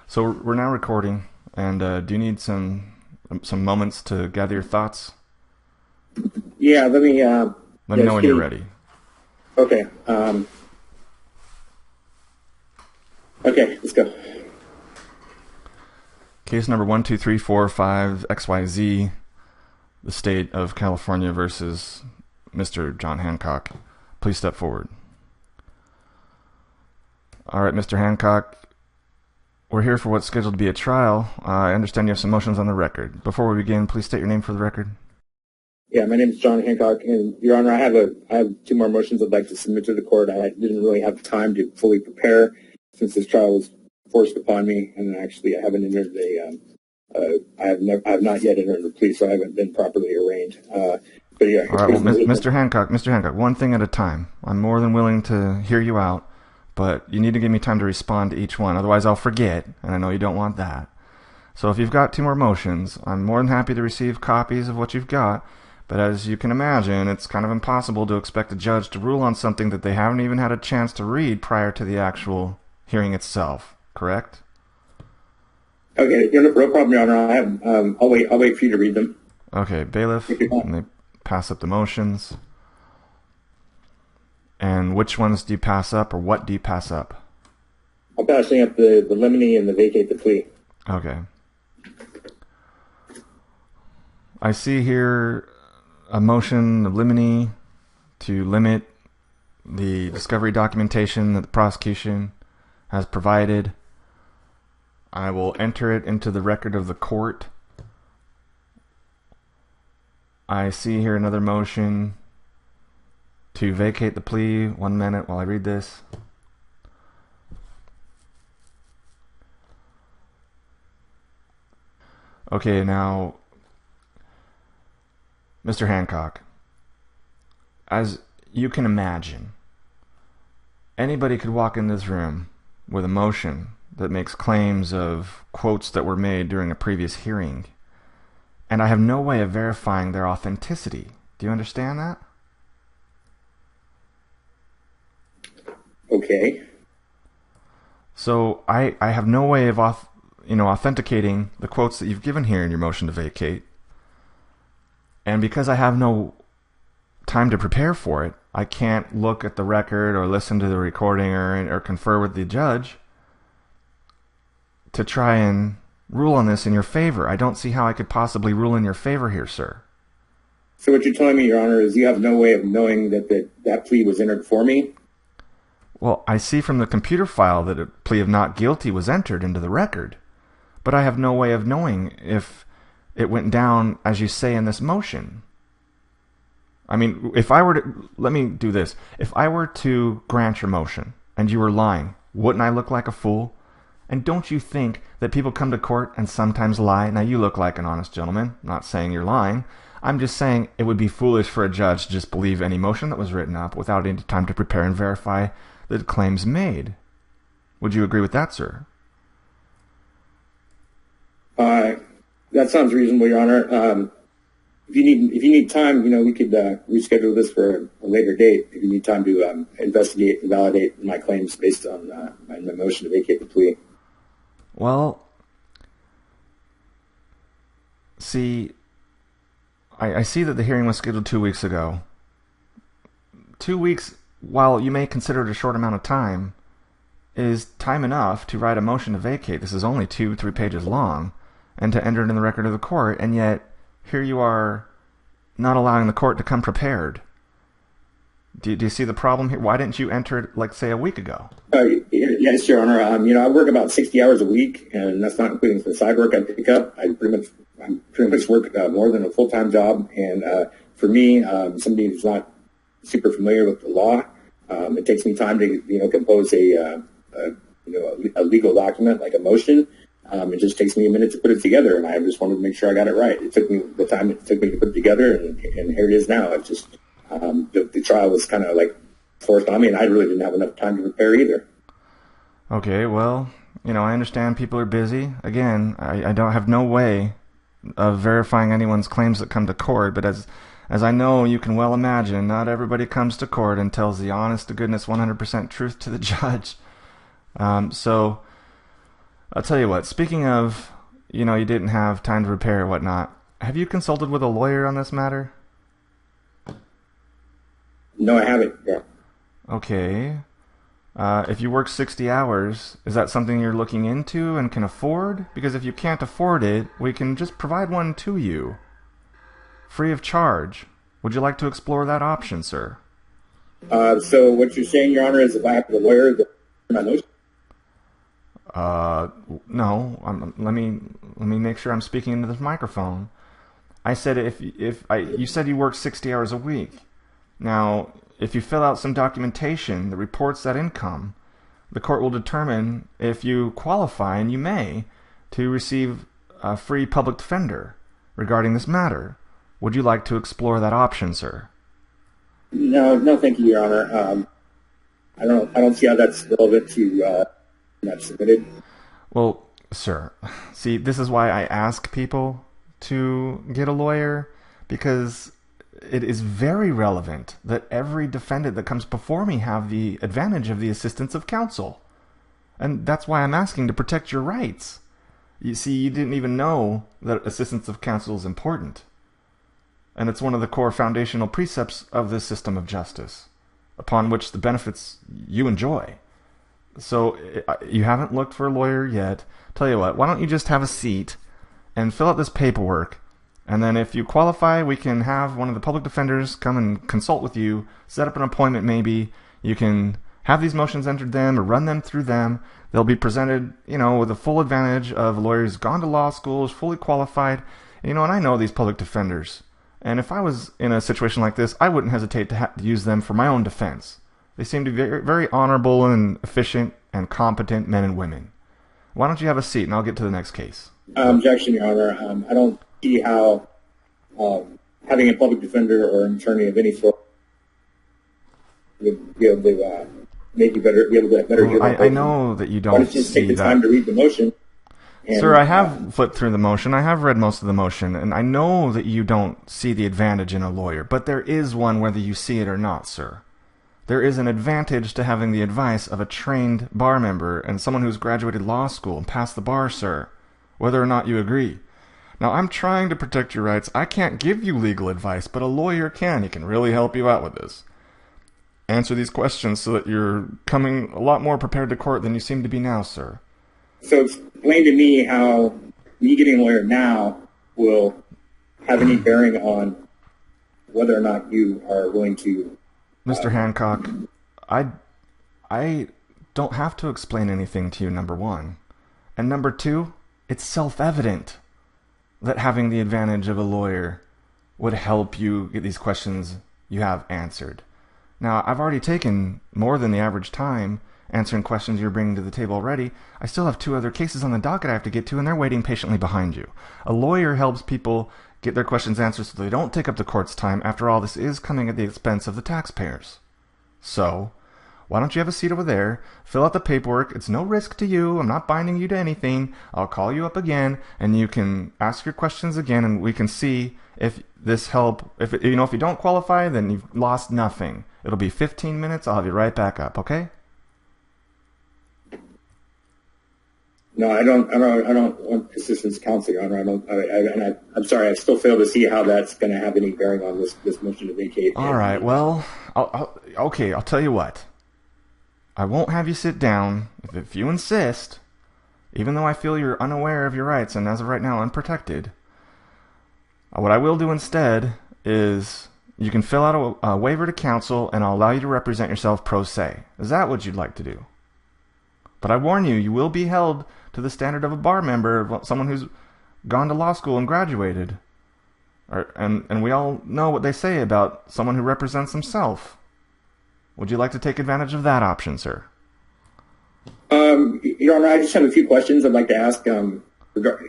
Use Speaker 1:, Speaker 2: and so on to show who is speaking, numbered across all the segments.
Speaker 1: So we're now recording, and do you need some moments to gather your thoughts?
Speaker 2: Yeah, let me,
Speaker 1: Let me know when you're ready.
Speaker 2: okay, okay, let's go.
Speaker 1: Case number 12345 XYZ, the state of California versus Mr. John Hancock. Please step forward. All right, Mr. Hancock, we're here for what's scheduled to be a trial. I understand you have some motions on the record. Before we begin, please state your name for the record.
Speaker 2: Yeah, my name is John Hancock, and Your Honor, I have two more motions I'd like to submit to the court. I didn't really have time to fully prepare since this trial was forced upon me, and actually I haven't entered I have not yet entered a plea, so I haven't been properly arraigned. But yeah.
Speaker 1: All right, well, Mr. Hancock, one thing at a time. I'm more than willing to hear you out, but you need to give me time to respond to each one. Otherwise, I'll forget, and I know you don't want that. So if you've got two more motions, I'm more than happy to receive copies of what you've got. But as you can imagine, it's kind of impossible to expect a judge to rule on something that they haven't even had a chance to read prior to the actual hearing itself. Correct?
Speaker 2: Okay, no problem, Your Honor. I'll wait for you to read them.
Speaker 1: Okay, bailiff, let me pass up the motions. And which ones do you pass up, or what do you pass up?
Speaker 2: I'm passing up the limine and the vacate the plea.
Speaker 1: Okay. I see here a motion of limine to limit the discovery documentation that the prosecution has provided. I will enter it into the record of the court. I see here another motion to vacate the plea. 1 minute while I read this. Okay, now, Mr. Hancock, as you can imagine, anybody could walk in this room with a motion that makes claims of quotes that were made during a previous hearing, and I have no way of verifying their authenticity. Do you understand that?
Speaker 2: Okay.
Speaker 1: So I have no way of authenticating the quotes that you've given here in your motion to vacate. And because I have no time to prepare for it, I can't look at the record or listen to the recording or confer with the judge to try and rule on this in your favor. I don't see how I could possibly rule in your favor here, sir.
Speaker 2: So what you're telling me, Your Honor, is you have no way of knowing that plea was entered for me?
Speaker 1: Well, I see from the computer file that a plea of not guilty was entered into the record, but I have no way of knowing if it went down as you say in this motion. I mean, if I were to, let me do this. If I were to grant your motion and you were lying, wouldn't I look like a fool? And don't you think that people come to court and sometimes lie? Now, you look like an honest gentleman. I'm not saying you're lying. I'm just saying it would be foolish for a judge to just believe any motion that was written up without any time to prepare and verify the claims made. Would you agree with that, sir?
Speaker 2: That sounds reasonable, Your Honor. If you need time, we could reschedule this for a later date. If you need time to investigate and validate my claims based on my motion to vacate the plea.
Speaker 1: Well, see, I see that the hearing was scheduled 2 weeks ago. 2 weeks, while you may consider it a short amount of time, is time enough to write a motion to vacate. This is only 2-3 pages long, and to enter it in the record of the court, and yet here you are not allowing the court to come prepared. Do you see the problem here? Why didn't you enter it, like, say, a week ago?
Speaker 2: Yes, Your Honor. I work about 60 hours a week, and that's not including the side work I pick up. I pretty much work more than a full-time job, and for me, somebody who's not super familiar with the law, it takes me time to compose a legal document like a motion. It just takes me a minute to put it together, and I just wanted to make sure I got it right. It took me the time it took me to put it together, and here it is now. It's just the trial was kind of like forced on me, and I really didn't have enough time to prepare either.
Speaker 1: Okay, well, I understand people are busy. Again, I don't have no way of verifying anyone's claims that come to court, but as I know you can well imagine, not everybody comes to court and tells the honest to goodness 100% truth to the judge. So I'll tell you what, speaking of, you didn't have time to prepare or whatnot, have you consulted with a lawyer on this matter?
Speaker 2: No, I haven't. Yeah.
Speaker 1: Okay. If you work 60 hours, is that something you're looking into and can afford? Because if you can't afford it, we can just provide one to you, free of charge. Would you like to explore that option, sir?
Speaker 2: So what you're saying, Your Honor, is if I have a lawyer, that my motion.
Speaker 1: No. Let me make sure I'm speaking into this microphone. I said you said you work 60 hours a week. Now, if you fill out some documentation that reports that income, the court will determine if you qualify, and you may, to receive a free public defender regarding this matter. Would you like to explore that option, sir?
Speaker 2: No, thank you, Your Honor. I don't see how that's relevant to not submitted.
Speaker 1: Well, sir, see, this is why I ask people to get a lawyer, because it is very relevant that every defendant that comes before me have the advantage of the assistance of counsel. And that's why I'm asking to protect your rights. You see, you didn't even know that assistance of counsel is important. And it's one of the core foundational precepts of this system of justice, upon which the benefits you enjoy. So you haven't looked for a lawyer yet. Tell you what, why don't you just have a seat and fill out this paperwork, and then if you qualify, we can have one of the public defenders come and consult with you, set up an appointment maybe. You can have these motions entered them or run them through them. They'll be presented, with the full advantage of a lawyer who's gone to law school, is fully qualified. And I know these public defenders. And if I was in a situation like this, I wouldn't hesitate to use them for my own defense. They seem to be very, very honorable and efficient and competent men and women. Why don't you have a seat, and I'll get to the next case.
Speaker 2: Objection, Your Honor. I don't see how having a public defender or an attorney of any sort would be able to make you be able to have better.
Speaker 1: Well, I know that you don't.
Speaker 2: Why don't you just take the time to read the motion?
Speaker 1: Sir, I have flipped through the motion. I have read most of the motion, and I know that you don't see the advantage in a lawyer, but there is one whether you see it or not, sir. There is an advantage to having the advice of a trained bar member and someone who's graduated law school and passed the bar, sir, whether or not you agree. Now, I'm trying to protect your rights. I can't give you legal advice, but a lawyer can. He can really help you out with this. Answer these questions so that you're coming a lot more prepared to court than you seem to be now, sir.
Speaker 2: So explain to me how me getting a lawyer now will have any bearing on whether or not you are willing to...
Speaker 1: Mr. Hancock, I don't have to explain anything to you, number one. And number two, it's self-evident that having the advantage of a lawyer would help you get these questions you have answered. Now, I've already taken more than the average time answering questions you're bringing to the table already. I still have 2 other cases on the docket I have to get to, and they're waiting patiently behind you. A lawyer helps people get their questions answered so they don't take up the court's time. After all, this is coming at the expense of the taxpayers. So, why don't you have a seat over there, fill out the paperwork. It's no risk to you. I'm not binding you to anything. I'll call you up again, and you can ask your questions again, and we can see if this help. If you don't qualify, then you've lost nothing. It'll be 15 minutes. I'll have you right back up, okay?
Speaker 2: No, I don't want assistance counsel, Your Honor. I'm sorry. I still fail to see how that's going to have any bearing on this motion to vacate.
Speaker 1: All right. Well, I'll tell you what. I won't have you sit down if you insist, even though I feel you're unaware of your rights and as of right now unprotected. What I will do instead is you can fill out a waiver to counsel, and I'll allow you to represent yourself pro se. Is that what you'd like to do? But I warn you, you will be held to the standard of a bar member, someone who's gone to law school and graduated. And we all know what they say about someone who represents himself. Would you like to take advantage of that option, sir?
Speaker 2: Your Honor, I just have a few questions I'd like to ask,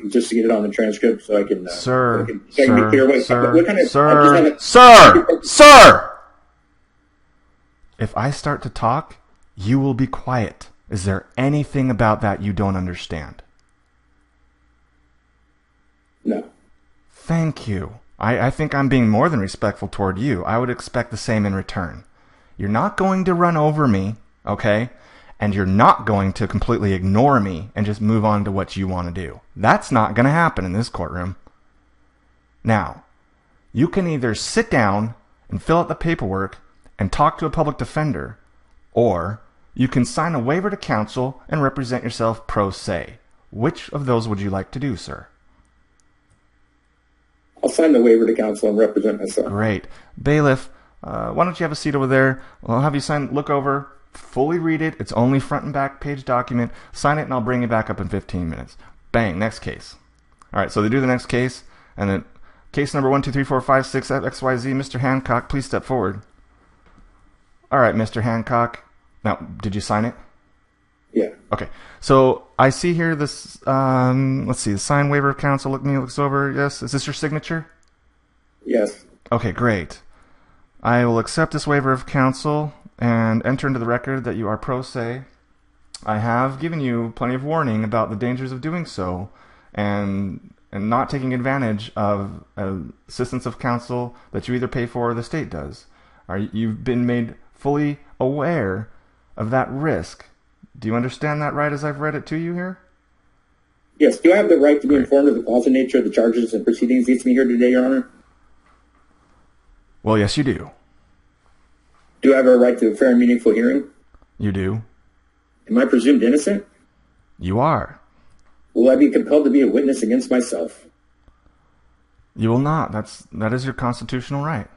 Speaker 2: just to get it on the transcript so I can...
Speaker 1: Sir, sir! If I start to talk, you will be quiet. Is there anything about that you don't understand?
Speaker 2: No.
Speaker 1: Thank you. I think I'm being more than respectful toward you. I would expect the same in return. You're not going to run over me, okay? and you're not going to completely ignore me and just move on to what you want to do. That's not going to happen in this courtroom. Now, you can either sit down and fill out the paperwork and talk to a public defender, or you can sign a waiver to counsel and represent yourself pro se. Which of those would you like to do, sir?
Speaker 2: I'll sign the waiver to counsel and represent myself.
Speaker 1: Great. Bailiff, why don't you have a seat over there? I'll have you look over, fully read it. It's only front and back page document. Sign it, and I'll bring you back up in 15 minutes. Bang, next case. All right, so they do the next case, and then case number 1, 2, 3, 4, 5, 6, XYZ. Mr. Hancock, please step forward. All right, Mr. Hancock. Now, did you sign it?
Speaker 2: Yeah.
Speaker 1: Okay. So I see here this, let's see, the signed waiver of counsel. Looks over. Yes. Is this your signature?
Speaker 2: Yes.
Speaker 1: Okay, great. I will accept this waiver of counsel and enter into the record that you are pro se. I have given you plenty of warning about the dangers of doing so and not taking advantage of assistance of counsel that you either pay for or the state does. You've been made fully aware of that risk. Do you understand that right as I've read it to you here?
Speaker 2: Yes. Do I have the right to be informed of the cause and nature of the charges and proceedings against me here today, Your Honor?
Speaker 1: Well, yes, you do.
Speaker 2: Do I have a right to a fair and meaningful hearing?
Speaker 1: You do.
Speaker 2: Am I presumed innocent?
Speaker 1: You are.
Speaker 2: Will I be compelled to be a witness against myself?
Speaker 1: You will not. That is your constitutional right.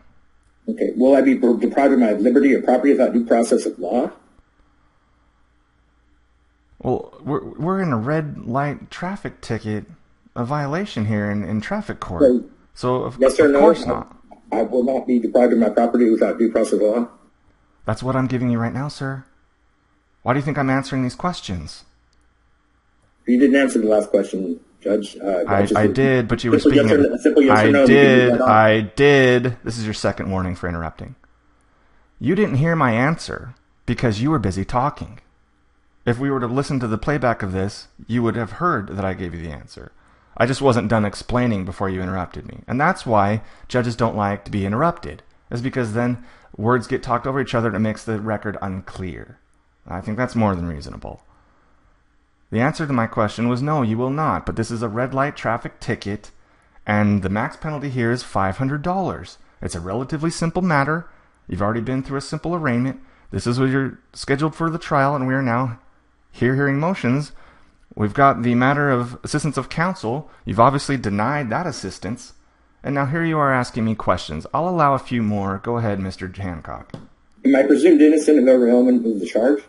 Speaker 2: Okay. Will I be deprived of my liberty or property without due process of law?
Speaker 1: Well, we're in a red light traffic ticket, a violation here in traffic court. So of course not.
Speaker 2: I will not be deprived of my property without due process of law?
Speaker 1: That's what I'm giving you right now, sir. Why do you think I'm answering these questions?
Speaker 2: You didn't answer the last question, Judge.
Speaker 1: I did, but you were speaking. I did. This is your second warning for interrupting. You didn't hear my answer because you were busy talking. If we were to listen to the playback of this, you would have heard that I gave you the answer. I just wasn't done explaining before you interrupted me. And that's why judges don't like to be interrupted, is because then words get talked over each other and it makes the record unclear. I think that's more than reasonable. The answer to my question was no, you will not, but this is a red light traffic ticket, and the max penalty here is $500. It's a relatively simple matter. You've already been through a simple arraignment. This is what you're scheduled for the trial, and we are now here hearing motions. We've got the matter of assistance of counsel. You've obviously denied that assistance. And now here you are asking me questions. I'll allow a few more. Go ahead, Mr. Hancock.
Speaker 2: Am I presumed innocent of every element of the charge?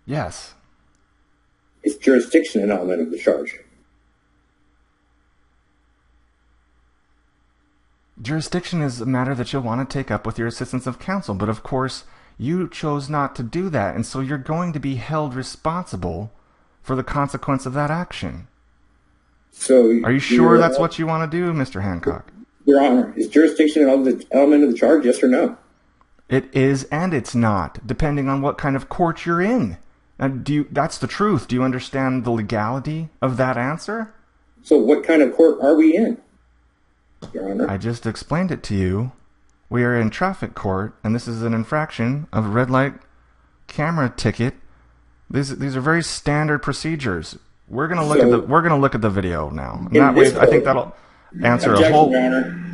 Speaker 1: Yes.
Speaker 2: Is jurisdiction an element of the charge?
Speaker 1: Jurisdiction is a matter that you'll want to take up with your assistance of counsel, but of course, you chose not to do that, and so you're going to be held responsible for the consequence of that action.
Speaker 2: So,
Speaker 1: are you sure that's what you want to do, Mr. Hancock?
Speaker 2: Your Honor, is jurisdiction an element of the charge, yes or no?
Speaker 1: It is and it's not, depending on what kind of court you're in. That's the truth. Do you understand the legality of that answer?
Speaker 2: So what kind of court are we in, Your Honor?
Speaker 1: I just explained it to you. We are in traffic court, and this is an infraction of a red light camera ticket. These are very standard procedures. We're gonna look at the video now. And that way, I think that'll answer a whole.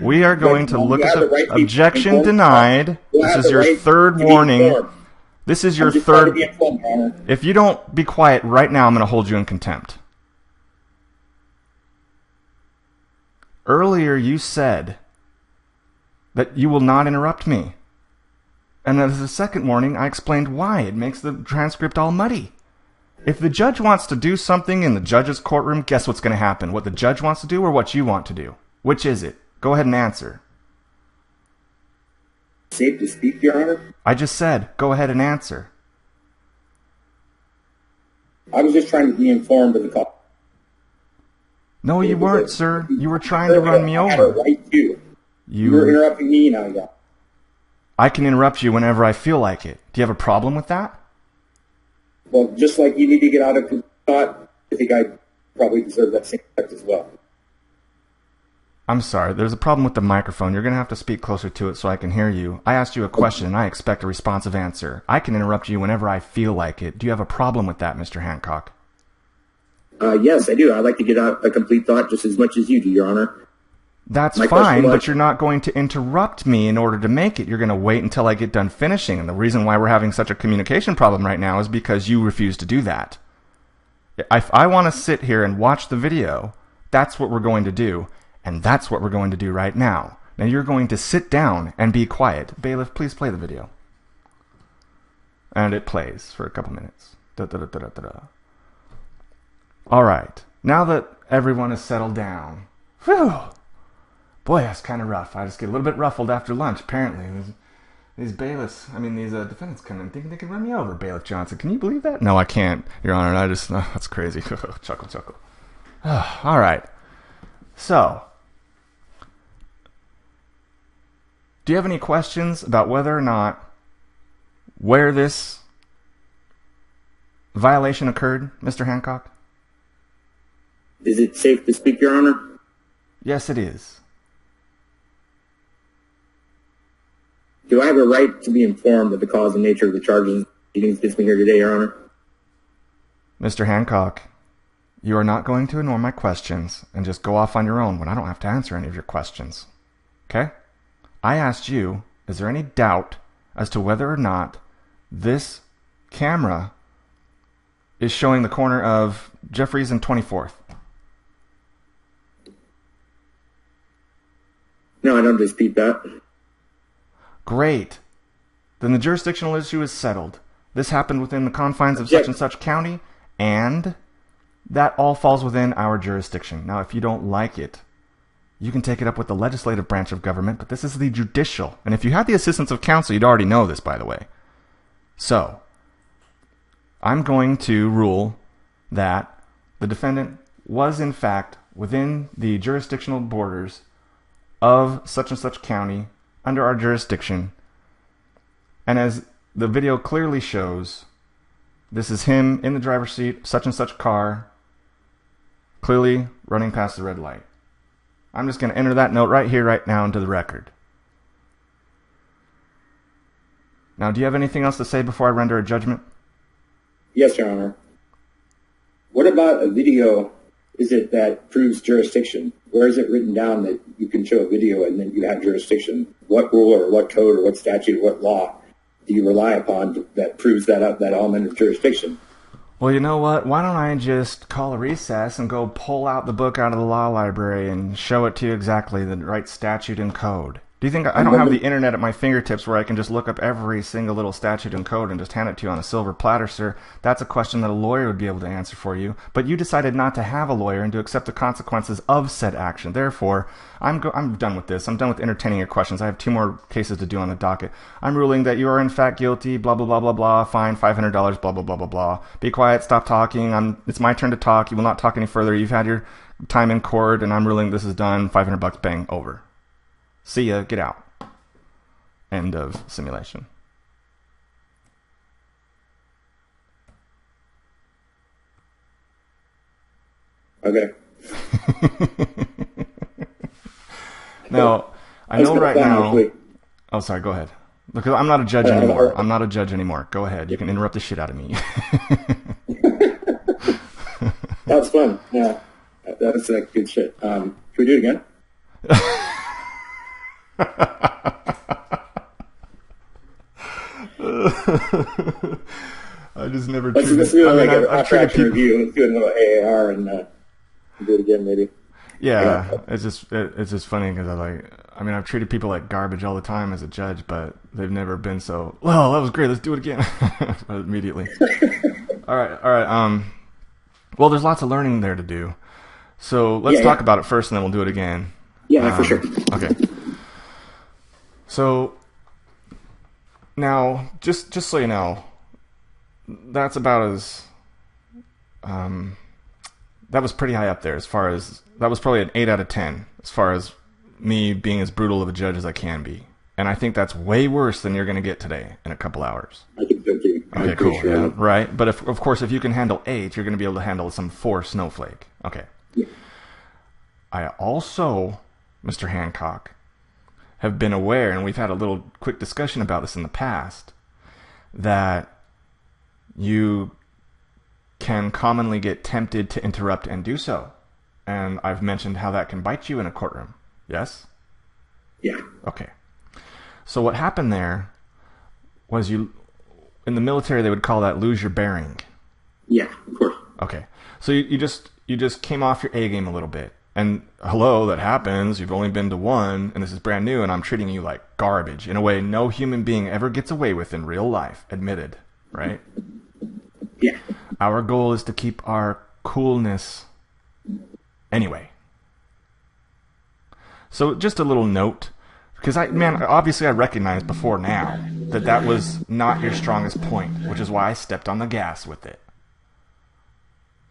Speaker 1: We are going to look at the objection denied. This is your third warning. This is your third. If you don't be quiet right now, I'm going to hold you in contempt. Earlier, you said that you will not interrupt me. And as a second warning, I explained why. It makes the transcript all muddy. If the judge wants to do something in the judge's courtroom, guess what's going to happen? What the judge wants to do or what you want to do? Which is it? Go ahead and answer.
Speaker 2: Safe to speak, Your Honor?
Speaker 1: I just said, go ahead and answer.
Speaker 2: I was just trying to be informed of the call.
Speaker 1: No, you weren't, sir. You were trying to run me over.
Speaker 2: I had a right to. You were interrupting me now, yeah.
Speaker 1: I can interrupt you whenever I feel like it. Do you have a problem with that?
Speaker 2: Well, just like you need to get out of thought, I think I probably deserve that same respect as well.
Speaker 1: I'm sorry. There's a problem with the microphone. You're going to have to speak closer to it so I can hear you. I asked you a question, and I expect a responsive answer. I can interrupt you whenever I feel like it. Do you have a problem with that, Mr. Hancock?
Speaker 2: Yes, I do. I'd like to get out a complete thought just as much as you do, Your Honor.
Speaker 1: That's fine, but you're not going to interrupt me in order to make it. You're going to wait until I get done finishing. And the reason why we're having such a communication problem right now is because you refuse to do that. If I want to sit here and watch the video, that's what we're going to do. And that's what we're going to do right now. Now you're going to sit down and be quiet. Bailiff, please play the video. And it plays for a couple minutes. All right. Now that everyone is settled down. Whew. Boy, that's kind of rough. I just get a little bit ruffled after lunch, apparently. These bailiffs, these defendants come in thinking they can run me over, Bailiff Johnson. Can you believe that? No, I can't, Your Honor. That's crazy. Chuckle. All right. So, do you have any questions about whether or not where this violation occurred, Mr. Hancock?
Speaker 2: Is it safe to speak, Your Honor?
Speaker 1: Yes, it is.
Speaker 2: Do I have a right to be informed of the cause and nature of the charges against me here today, Your Honor?
Speaker 1: Mr. Hancock, you are not going to ignore my questions and just go off on your own when I don't have to answer any of your questions. Okay? I asked you, is there any doubt as to whether or not this camera is showing the corner of Jeffries and 24th?
Speaker 2: No, I don't dispute that.
Speaker 1: Great. Then the jurisdictional issue is settled. This happened within the confines of such and such county, and that all falls within our jurisdiction. Now, if you don't like it, you can take it up with the legislative branch of government, but this is the judicial. And if you had the assistance of counsel, you'd already know this, by the way. So, I'm going to rule that the defendant was, in fact, within the jurisdictional borders of such and such county under our jurisdiction. And as the video clearly shows, this is him in the driver's seat, such and such car, clearly running past the red light. I'm just going to enter that note right here, right now, into the record. Now, do you have anything else to say before I render a judgment?
Speaker 2: Yes, Your Honor. What about a video is it that proves jurisdiction? Where is it written down that you can show a video and then you have jurisdiction? What rule or what code or what statute or what law do you rely upon that proves that element of jurisdiction?
Speaker 1: Well, you know what? Why don't I just call a recess and go pull out the book out of the law library and show it to you exactly the right statute and code? Do you think I don't have the internet at my fingertips where I can just look up every single little statute and code and just hand it to you on a silver platter, sir? That's a question that a lawyer would be able to answer for you. But you decided not to have a lawyer and to accept the consequences of said action. Therefore, I'm done with this. I'm done with entertaining your questions. I have 2 more cases to do on the docket. I'm ruling that you are in fact guilty, blah, blah, blah, blah, blah, fine, $500, blah, blah, blah, blah, blah. Be quiet, stop talking. It's my turn to talk. You will not talk any further. You've had your time in court, and I'm ruling this is done. $500, bang, over. See ya, get out. End of simulation.
Speaker 2: Okay.
Speaker 1: Now, I know right now... Oh, sorry, go ahead. Because I'm not a judge anymore. I'm not a judge anymore. Go ahead. You can interrupt the shit out of me.
Speaker 2: That was fun. Yeah. That was like good shit. Can we do it again?
Speaker 1: I just never
Speaker 2: treated... Let's do like an after-action review. Let's do a little AAR and do it again, maybe.
Speaker 1: Yeah, it's just funny because I've treated people like garbage all the time as a judge, but they've never been so, well, that was great, let's do it again. Immediately. All right. Well, there's lots of learning there to do. So let's talk about it first and then we'll do it again.
Speaker 2: Yeah, for sure.
Speaker 1: Okay. So now, just so you know, that's about as that was pretty high up there as far as, that was probably an 8 out of 10 as far as me being as brutal of a judge as I can be. And I think that's way worse than you're going to get today in a couple hours.
Speaker 2: I think so too.
Speaker 1: Okay, cool. Sure. Yeah, right. But of course, if you can handle 8, you're going to be able to handle some 4 snowflake. Okay.
Speaker 2: Yeah.
Speaker 1: I also Mr. Hancock, have been aware, and we've had a little quick discussion about this in the past, that you can commonly get tempted to interrupt and do so. And I've mentioned how that can bite you in a courtroom. Yes?
Speaker 2: Yeah.
Speaker 1: Okay. So what happened there was in the military they would call that lose your bearing.
Speaker 2: Yeah, of course.
Speaker 1: Okay. So you just came off your A game a little bit. And hello, that happens. You've only been to one, and this is brand new, and I'm treating you like garbage in a way no human being ever gets away with in real life, admitted, right?
Speaker 2: Yeah.
Speaker 1: Our goal is to keep our coolness anyway. So just a little note, because obviously I recognized before now that was not your strongest point, which is why I stepped on the gas with it.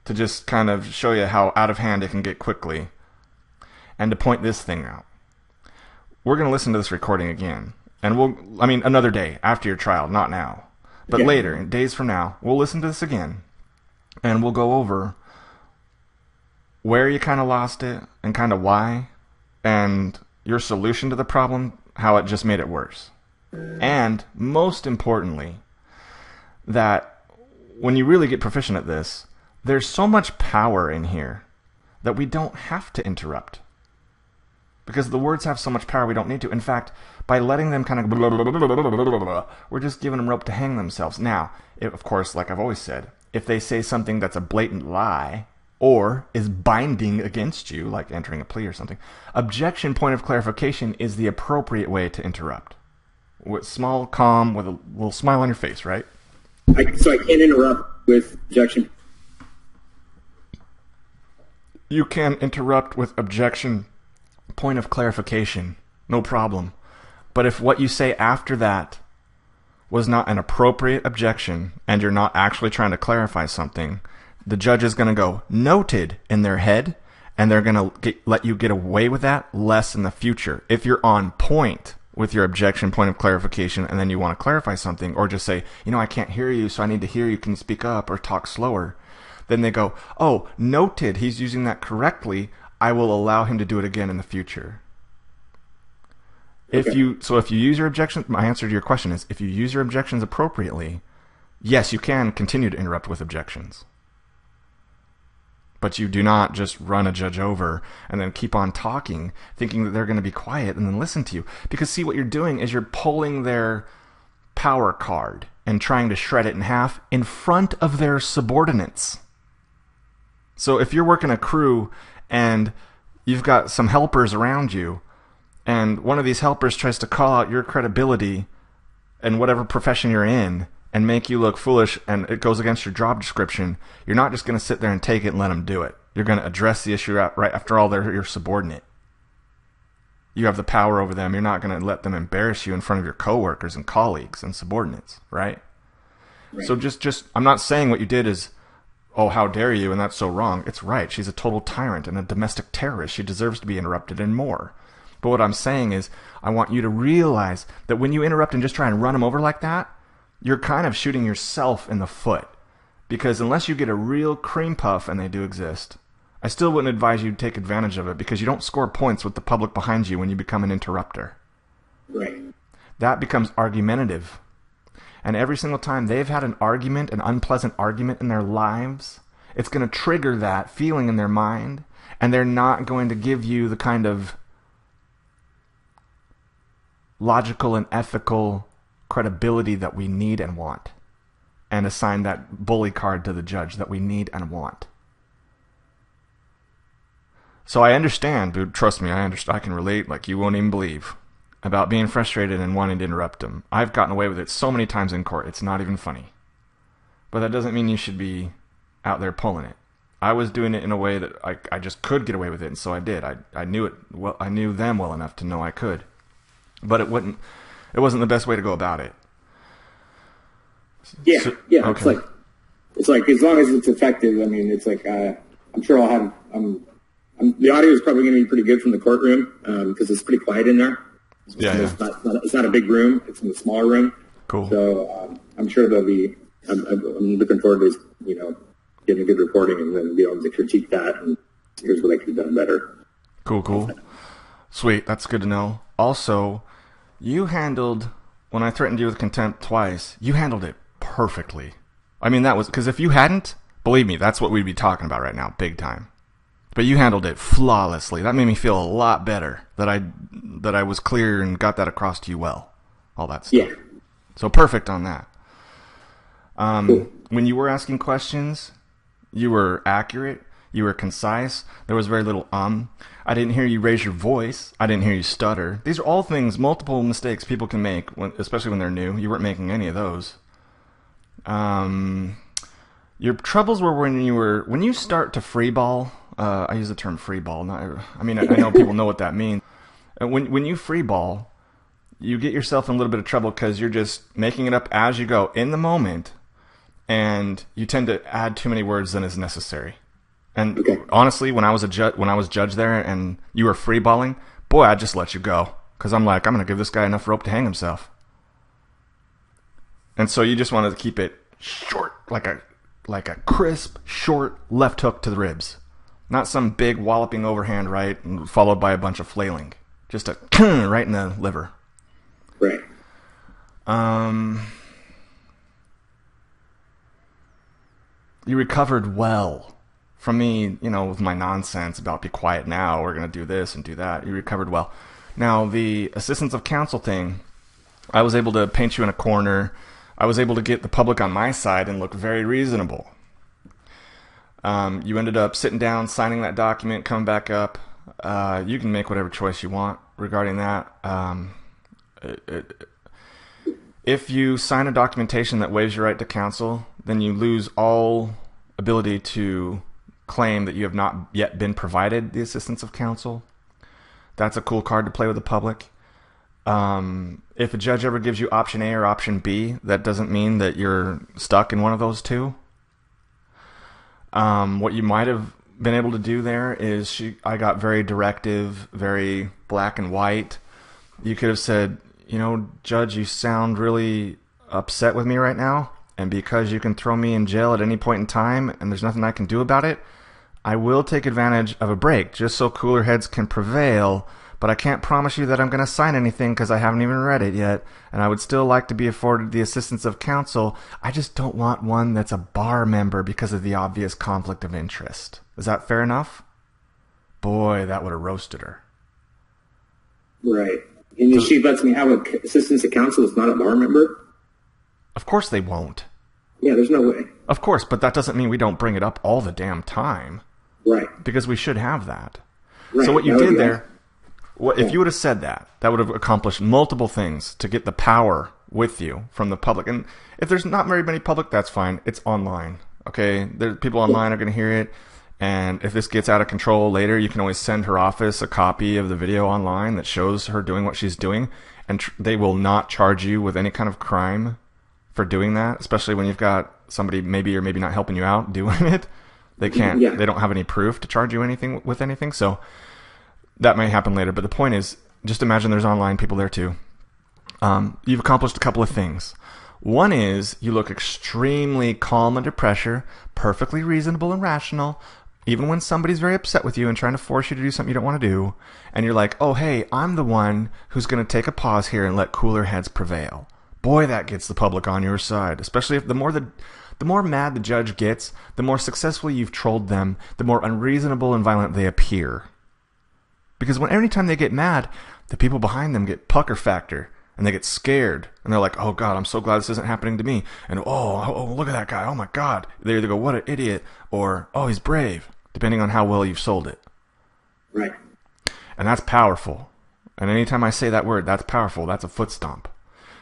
Speaker 1: To just kind of show you how out of hand it can get quickly, and to point this thing out. We're going to listen to this recording again, and another day after your trial, not now, but later, days from now, we'll listen to this again, and we'll go over where you kind of lost it, and kind of why, and your solution to the problem, how it just made it worse. And, most importantly, that when you really get proficient at this, there's so much power in here that we don't have to interrupt. Because the words have so much power we don't need to. In fact, by letting them kind of blah, blah, blah, blah, blah, blah, blah, we're just giving them rope to hang themselves. Now, of course, like I've always said, if they say something that's a blatant lie or is binding against you, like entering a plea or something, objection point of clarification is the appropriate way to interrupt. With small, calm, with a little smile on your face, right?
Speaker 2: So I can't interrupt with objection.
Speaker 1: You can interrupt with objection point of clarification, no problem. But if what you say after that was not an appropriate objection and you're not actually trying to clarify something, the judge is going to go noted in their head, and they're going to let you get away with that less in the future. If you're on point with your objection point of clarification and then you want to clarify something, or just say, I can't hear you, so I need to hear you, can you speak up or talk slower? Then they go, oh, noted, he's using that correctly, I will allow him to do it again in the future. Okay. If you use your objections, my answer to your question is, if you use your objections appropriately, yes, you can continue to interrupt with objections. But you do not just run a judge over and then keep on talking, thinking that they're going to be quiet and then listen to you. Because see, what you're doing is you're pulling their power card and trying to shred it in half in front of their subordinates. So if you're working a crew and you've got some helpers around you, and one of these helpers tries to call out your credibility in whatever profession you're in and make you look foolish, and it goes against your job description, you're not just going to sit there and take it and let them do it. You're going to address the issue right after all. They're your subordinate. You have the power over them. You're not going to let them embarrass you in front of your coworkers and colleagues and subordinates, right? So just I'm not saying what you did is, oh, how dare you, and that's so wrong. It's right. She's a total tyrant and a domestic terrorist. She deserves to be interrupted and more. But what I'm saying is, I want you to realize that when you interrupt and just try and run them over like that, you're kind of shooting yourself in the foot. Because unless you get a real cream puff, and they do exist, I still wouldn't advise you to take advantage of it, because you don't score points with the public behind you when you become an interrupter.
Speaker 2: Right.
Speaker 1: That becomes argumentative. And every single time they've had an argument, an unpleasant argument in their lives, it's going to trigger that feeling in their mind, and they're not going to give you the kind of logical and ethical credibility that we need and want, and assign that bully card to the judge that we need and want. So I understand, dude, trust me, I can relate like you won't even believe, about being frustrated and wanting to interrupt them. I've gotten away with it so many times in court, it's not even funny. But that doesn't mean you should be out there pulling it. I was doing it in a way that I just could get away with it, and so I did. I knew it well. I knew them well enough to know I could. But it wasn't the best way to go about it.
Speaker 2: Yeah, okay. It's like as long as it's effective. I mean, it's like I'm sure I'll have. The audio is probably going to be pretty good from the courtroom because it's pretty quiet in there. It's not a big room. It's in a smaller room.
Speaker 1: Cool.
Speaker 2: So I'm sure there'll be. I'm looking forward to getting a good reporting and then be able to critique that and here's what I could have done better.
Speaker 1: Cool. Sweet, that's good to know. Also, you handled, when I threatened you with contempt twice, you handled it perfectly. I mean, that was, because if you hadn't, believe me, that's what we'd be talking about right now, big time. But you handled it flawlessly. That made me feel a lot better that I was clear and got that across to you well. All that stuff.
Speaker 2: Yeah.
Speaker 1: So perfect on that.
Speaker 2: Cool.
Speaker 1: When you were asking questions, you were accurate. You were concise. There was very little I didn't hear you raise your voice. I didn't hear you stutter. These are all things, multiple mistakes people can make, especially when they're new. You weren't making any of those. Your troubles were when you start to freeball. I use the term freeball. I know people know what that means. When you freeball, you get yourself in a little bit of trouble because you're just making it up as you go in the moment, and you tend to add too many words than is necessary. And honestly, when I was judge there, and you were freeballing, boy, I'd just let you go because I'm like, I'm gonna give this guy enough rope to hang himself. And so you just wanted to keep it short, like a crisp, short left hook to the ribs. Not some big walloping overhand right followed by a bunch of flailing. Just a right in the liver.
Speaker 2: Right.
Speaker 1: You recovered well from me, with my nonsense about be quiet now, we're going to do this and do that. You recovered well. Now, the assistance of counsel thing, I was able to paint you in a corner. I was able to get the public on my side and look very reasonable. You ended up sitting down, signing that document, coming back up. You can make whatever choice you want regarding that. If you sign a documentation that waives your right to counsel, then you lose all ability to claim that you have not yet been provided the assistance of counsel. That's a cool card to play with the public. If a judge ever gives you option A or option B, that doesn't mean that you're stuck in one of those two. What you might have been able to do there is I got very directive, very black and white. You could have said, Judge, you sound really upset with me right now, and because you can throw me in jail at any point in time and there's nothing I can do about it, I will take advantage of a break just so cooler heads can prevail, but I can't promise you that I'm going to sign anything because I haven't even read it yet, and I would still like to be afforded the assistance of counsel. I just don't want one that's a bar member because of the obvious conflict of interest. Is that fair enough? Boy, that would have roasted her.
Speaker 2: Right. And if she lets me have an assistance of counsel that's not a bar member?
Speaker 1: Of course they won't.
Speaker 2: Yeah, there's no way.
Speaker 1: Of course, but that doesn't mean we don't bring it up all the damn time.
Speaker 2: Right.
Speaker 1: Because we should have that.
Speaker 2: Right.
Speaker 1: So what you did there, if you would have said that would have accomplished multiple things to get the power with you from the public. And if there's not very many public, that's fine. It's online. Okay? People online are going to hear it. And if this gets out of control later, you can always send her office a copy of the video online that shows her doing what she's doing. And they will not charge you with any kind of crime for doing that, especially when you've got somebody maybe or maybe not helping you out doing it. They can't. Yeah. They don't have any proof to charge you with anything. So that may happen later. But the point is, just imagine there's online people there too. You've accomplished a couple of things. One is you look extremely calm under pressure, perfectly reasonable and rational, even when somebody's very upset with you and trying to force you to do something you don't want to do. And you're like, oh, hey, I'm the one who's going to take a pause here and let cooler heads prevail. Boy, that gets the public on your side, especially if the more mad the judge gets, the more successfully you've trolled them, the more unreasonable and violent they appear. Because every time they get mad, the people behind them get pucker factor, and they get scared, and they're like, oh God, I'm so glad this isn't happening to me, and oh, look at that guy, oh my God. They either go, what an idiot, or, oh, he's brave, depending on how well you've sold it.
Speaker 2: Right.
Speaker 1: And that's powerful. And anytime I say that word, that's powerful, that's a foot stomp.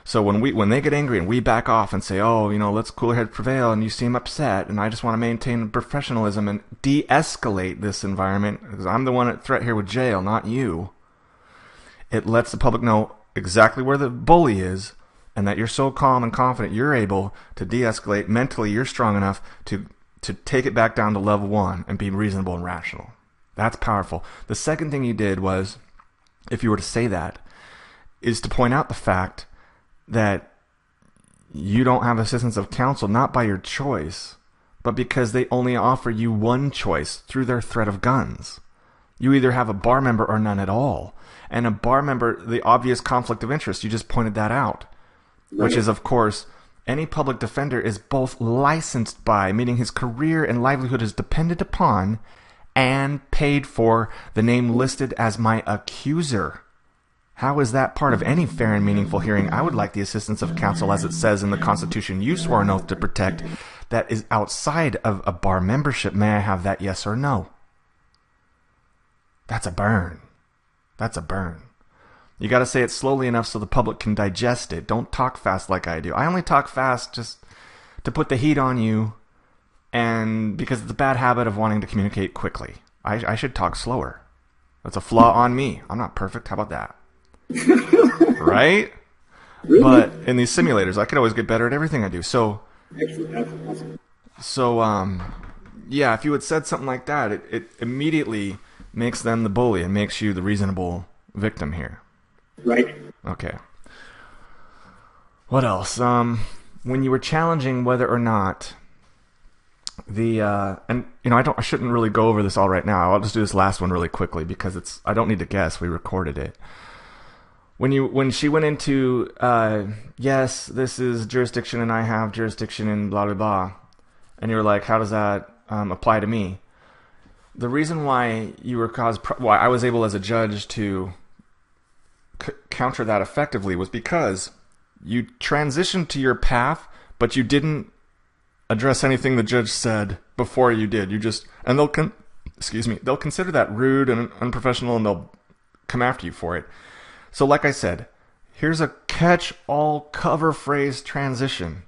Speaker 1: So when they get angry and we back off and say, oh, let's cooler head prevail, and you seem upset, and I just want to maintain professionalism and de-escalate this environment, because I'm the one at threat here with jail, not you. It lets the public know exactly where the bully is, and that you're so calm and confident you're able to de-escalate. Mentally, you're strong enough to take it back down to level 1 and be reasonable and rational. That's powerful. The second thing you did was, if you were to say that, is to point out the fact that you don't have assistance of counsel, not by your choice, but because they only offer you one choice through their threat of guns. You either have a bar member or none at all. And a bar member, the obvious conflict of interest, you just pointed that out, which is, of course, any public defender is both licensed by, meaning his career and livelihood is dependent upon, and paid for the name listed as my accuser. How is that part of any fair and meaningful hearing? I would like the assistance of counsel, as it says in the Constitution you swore an oath to protect, that is outside of a bar membership. May I have that, yes or no? That's a burn. That's a burn. You got to say it slowly enough so the public can digest it. Don't talk fast like I do. I only talk fast just to put the heat on you, and because it's a bad habit of wanting to communicate quickly. I should talk slower. That's a flaw on me. I'm not perfect. How about that? Right? Really? But in these simulators, I could always get better at everything I do. So, yeah, if you had said something like that, it immediately makes them the bully and makes you the reasonable victim here.
Speaker 2: Right.
Speaker 1: Okay. What else? When you were challenging whether or not and I shouldn't really go over this all right now. I'll just do this last one really quickly because I don't need to guess. We recorded it. When she went into yes, this is jurisdiction and I have jurisdiction in blah blah blah, and you were like, how does that apply to me? The reason why why I was able as a judge to counter that effectively was because you transitioned to your path, but you didn't address anything the judge said before you did. You just, and they'll consider that rude and unprofessional, and they'll come after you for it. So like I said, here's a catch-all cover phrase transition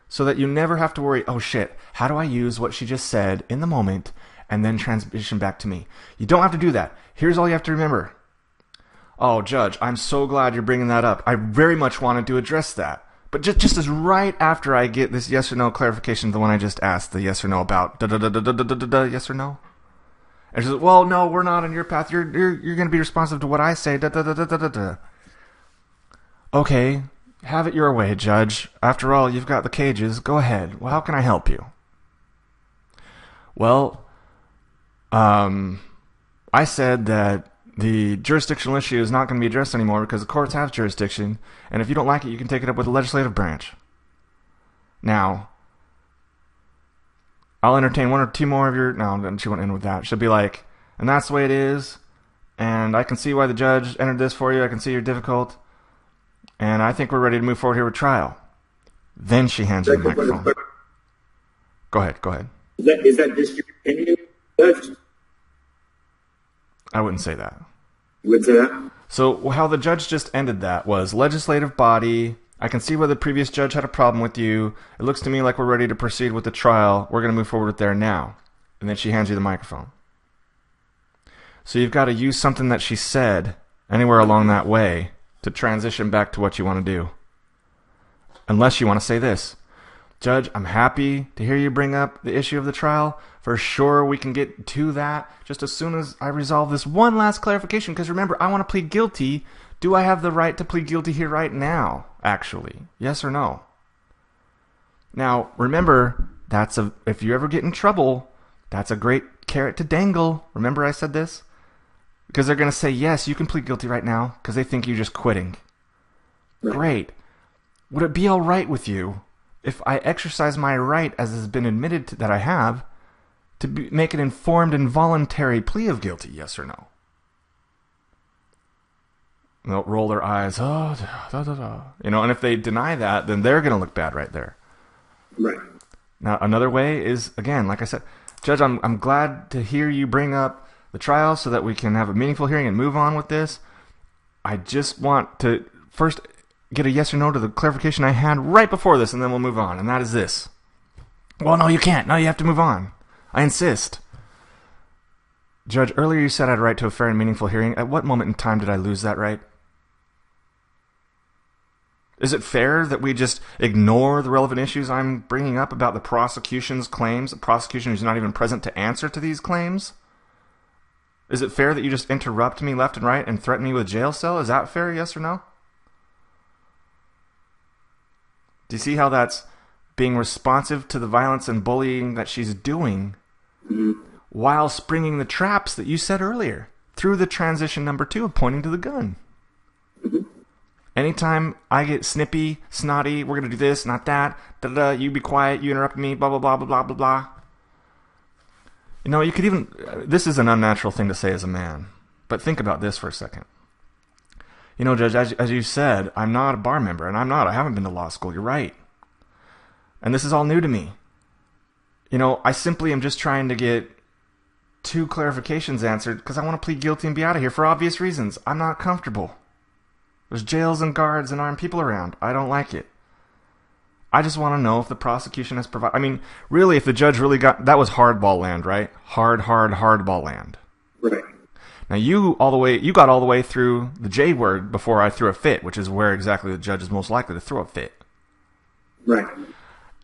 Speaker 1: so that you never have to worry, oh shit, how do I use what she just said in the moment and then transition back to me? You don't have to do that. Here's all you have to remember. Oh, Judge, I'm so glad you're bringing that up. I very much wanted to address that. But just as right after I get this yes or no clarification, the one I just asked, the yes or no about yes or no, and she says, "Well, no, we're not on your path. You're going to be responsive to what I say." Okay, have it your way, Judge. After all, you've got the cages. Go ahead. Well, how can I help you? Well, I said that the jurisdictional issue is not going to be addressed anymore because the courts have jurisdiction, and if you don't like it, you can take it up with the legislative branch. Now, I'll entertain one or two more of your... No, she won't end with that. She'll be like, and that's the way it is, and I can see why the judge entered this for you. I can see you're difficult, and I think we're ready to move forward here with trial. Then she hands you the microphone. Go ahead.
Speaker 2: Is that just your opinion, Judge?
Speaker 1: I wouldn't say that.
Speaker 2: You wouldn't say that?
Speaker 1: So how the judge just ended that was, legislative body, I can see why the previous judge had a problem with you. It looks to me like we're ready to proceed with the trial. We're going to move forward with there now. And then she hands you the microphone. So you've got to use something that she said anywhere along that way to transition back to what you want to do. Unless you want to say this. Judge, I'm happy to hear you bring up the issue of the trial. For sure, we can get to that just as soon as I resolve this one last clarification. Because remember, I want to plead guilty. Do I have the right to plead guilty here right now, actually? Yes or no? Now, remember, if you ever get in trouble, that's a great carrot to dangle. Remember I said this? Because they're going to say, yes, you can plead guilty right now because they think you're just quitting. Right. Great. Would it be all right with you if I exercise my right, as has been admitted that I have, to make an informed and voluntary plea of guilty, yes or no? And they'll roll their eyes, and if they deny that, then they're going to look bad right there.
Speaker 2: Right.
Speaker 1: Now, another way is, again, like I said, Judge, I'm glad to hear you bring up the trial so that we can have a meaningful hearing and move on with this. I just want to first get a yes or no to the clarification I had right before this, and then we'll move on, and that is this. Well, no, you can't. No, you have to move on. I insist. Judge, earlier you said I had a right to a fair and meaningful hearing. At what moment in time did I lose that right? Is it fair that we just ignore the relevant issues I'm bringing up about the prosecution's claims, the prosecution who's not even present to answer to these claims? Is it fair that you just interrupt me left and right and threaten me with a jail cell? Is that fair, yes or no? Do you see how that's being responsive to the violence and bullying that she's doing while springing the traps that you said earlier through the transition number 2 of pointing to the gun.
Speaker 2: Mm-hmm.
Speaker 1: Anytime I get snippy, snotty, we're going to do this, not that, da-da, you be quiet, you interrupt me, blah, blah, blah, blah, blah, blah, blah. You know, you could even, this is an unnatural thing to say as a man, but think about this for a second. You know, Judge, as you said, I'm not a bar member, and I haven't been to law school, you're right. And this is all new to me. You know, I simply am just trying to get 2 clarifications answered because I want to plead guilty and be out of here for obvious reasons. I'm not comfortable. There's jails and guards and armed people around. I don't like it. I just want to know if the prosecution has provided... I mean, really, if the judge really got... That was hardball land, right? Hardball land.
Speaker 2: Right.
Speaker 1: Now, you got all the way through the J word before I threw a fit, which is where exactly the judge is most likely to throw a fit.
Speaker 2: Right.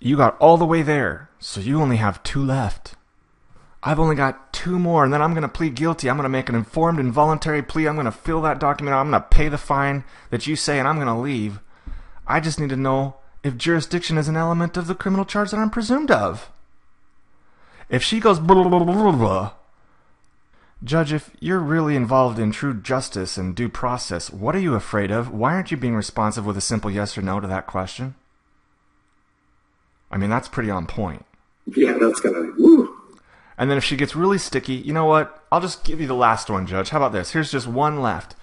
Speaker 1: You got all the way there, so you only have 2 left. I've only got 2 more, and then I'm going to plead guilty. I'm going to make an informed and voluntary plea. I'm going to fill that document out. I'm going to pay the fine that you say, and I'm going to leave. I just need to know if jurisdiction is an element of the criminal charge that I'm presumed of. If she goes blah, blah, blah, blah, blah, Judge, if you're really involved in true justice and due process, what are you afraid of? Why aren't you being responsive with a simple yes or no to that question? I mean, that's pretty on point.
Speaker 2: Yeah, that's kind of, woo.
Speaker 1: And then if she gets really sticky, you know what? I'll just give you the last one, Judge. How about this? Here's just one left.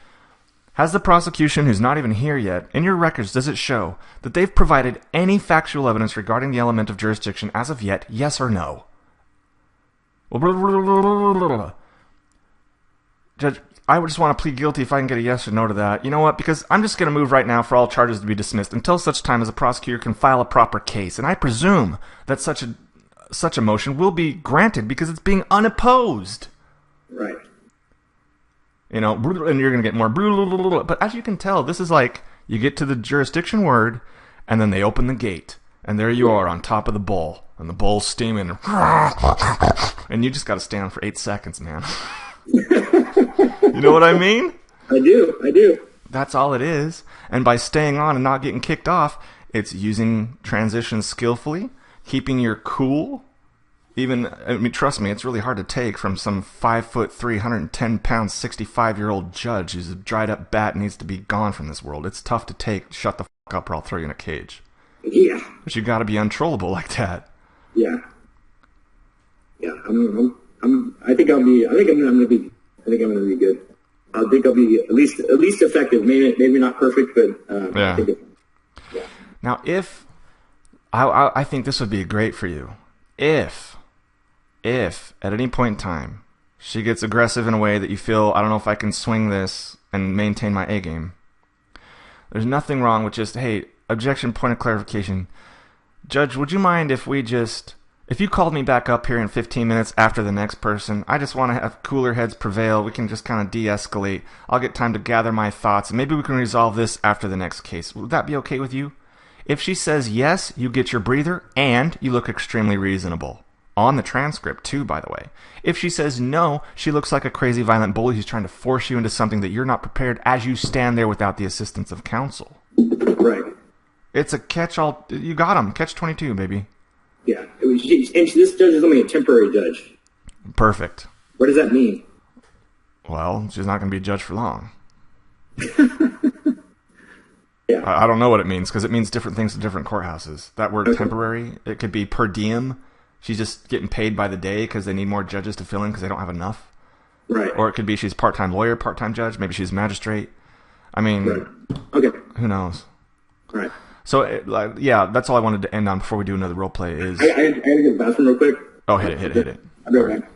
Speaker 1: Has the prosecution, who's not even here yet, in your records, does it show that they've provided any factual evidence regarding the element of jurisdiction as of yet, yes or no? Judge, I just want to plead guilty if I can get a yes or no to that. You know what? Because I'm just going to move right now for all charges to be dismissed until such time as a prosecutor can file a proper case. And I presume that such a motion will be granted because it's being unopposed.
Speaker 2: Right.
Speaker 1: You know, and you're going to get more. But as you can tell, this is like you get to the jurisdiction word, and then they open the gate, and there you are on top of the bowl, and the bowl's steaming, and you just got to stand for 8 seconds, man. You know what I mean?
Speaker 2: I do.
Speaker 1: That's all it is. And by staying on and not getting kicked off, it's using transitions skillfully, keeping your cool. Even, I mean, trust me, it's really hard to take from some 5'3", 110-pound, 65-year-old judge who's a dried-up bat and needs to be gone from this world. It's tough to take. Shut the fuck up, or I'll throw you in a cage.
Speaker 2: Yeah.
Speaker 1: But you got to be untrollable like that.
Speaker 2: Yeah. Yeah. I think I'm gonna be good. I think I'll be at least effective. Maybe not perfect, but
Speaker 1: yeah.
Speaker 2: I think
Speaker 1: yeah. Now, if I think this would be great for you, if at any point in time she gets aggressive in a way that you feel, I don't know if I can swing this and maintain my A game, there's nothing wrong with just, hey, objection, point of clarification. Judge, would you mind if you called me back up here in 15 minutes after the next person? I just want to have cooler heads prevail. We can just kind of de-escalate. I'll get time to gather my thoughts, and maybe we can resolve this after the next case. Would that be okay with you? If she says yes, you get your breather, and you look extremely reasonable. On the transcript, too, by the way. If she says no, she looks like a crazy violent bully who's trying to force you into something that you're not prepared as you stand there without the assistance of counsel.
Speaker 2: Right.
Speaker 1: It's a catch-all. You got him. Catch-22, baby.
Speaker 2: Yeah. And this judge is only a temporary judge.
Speaker 1: Perfect.
Speaker 2: What does that mean?
Speaker 1: Well, she's not going to be a judge for long.
Speaker 2: Yeah.
Speaker 1: I don't know what it means, because it means different things to different courthouses. That word temporary, it could be per diem. She's just getting paid by the day because they need more judges to fill in because they don't have enough.
Speaker 2: Right.
Speaker 1: Or it could be she's part-time lawyer, part-time judge. Maybe she's magistrate. I mean,
Speaker 2: right. Okay.
Speaker 1: Who knows?
Speaker 2: All right.
Speaker 1: So, yeah, that's all I wanted to end on before we do another role play is...
Speaker 2: I gotta get the bathroom real quick.
Speaker 1: Oh, hit it.
Speaker 2: I'll be right back.